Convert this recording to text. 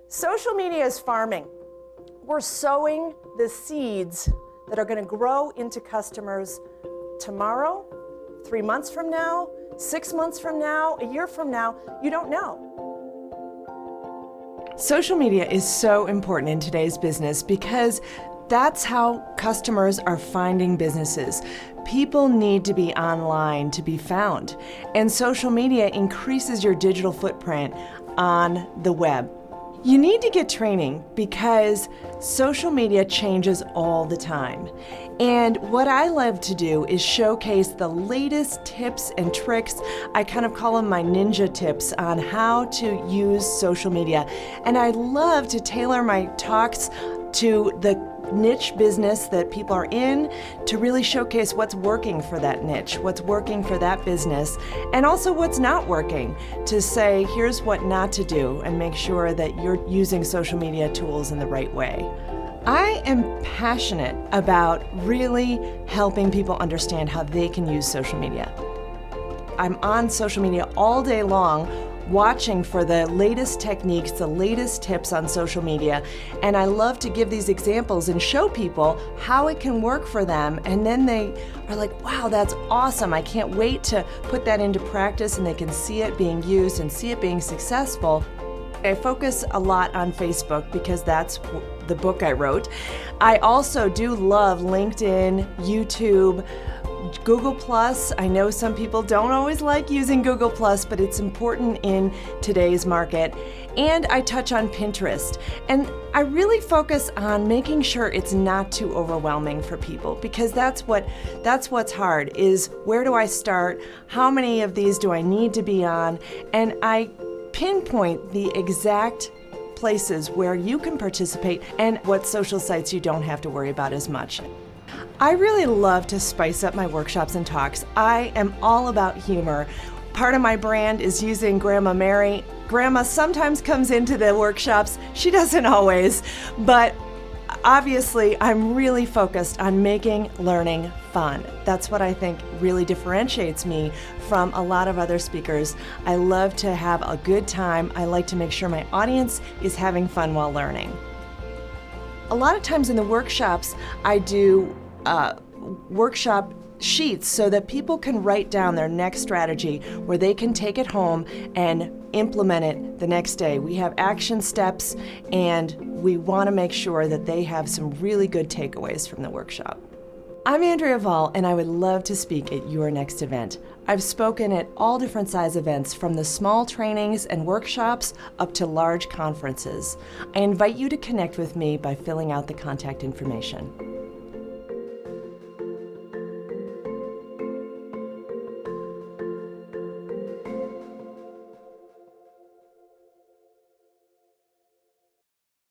Social media is farming. We're sowing the seeds that are going to grow into customers tomorrow, 3 months from now, 6 months from now, a year from now. You don't know. Social media is so important in today's business because that's how customers are finding businesses. People need to be online to be found, and social media increases your digital footprint on the web. You need to get training because social media changes all the time. And what I love to do is showcase the latest tips and tricks. I kind of call them my ninja tips on how to use social media. And I love to tailor my talks to the niche business that people are in to really showcase what's working for that niche, what's working for that business, and also what's not working, to say here's what not to do and make sure that you're using social media tools in the right way. I am passionate about really helping people understand how they can use social media. I'm on social media all day long, watching for the latest techniques, the latest tips on social media, and I love to give these examples and show people how it can work for them, and then they are like, wow, that's awesome, I can't wait to put that into practice, and they can see it being used and see it being successful. I focus a lot on Facebook because that's the book I wrote. I also do love LinkedIn, YouTube, Google+. I know some people don't always like using Google+, but it's important in today's market. And I touch on Pinterest. And I really focus on making sure it's not too overwhelming for people, because that's what's hard, is where do I start? How many of these do I need to be on? And I pinpoint the exact places where you can participate and what social sites you don't have to worry about as much. I really love to spice up my workshops and talks. I am all about humor. Part of my brand is using Grandma Mary. Grandma sometimes comes into the workshops. She doesn't always, but obviously I'm really focused on making learning fun. That's what I think really differentiates me from a lot of other speakers. I love to have a good time. I like to make sure my audience is having fun while learning. A lot of times in the workshops, I do workshop sheets so that people can write down their next strategy where they can take it home and implement it the next day. We have action steps, and we want to make sure that they have some really good takeaways from the workshop. I'm Andrea Vahl, and I would love to speak at your next event. I've spoken at all different size events, from the small trainings and workshops up to large conferences. I invite you to connect with me by filling out the contact information.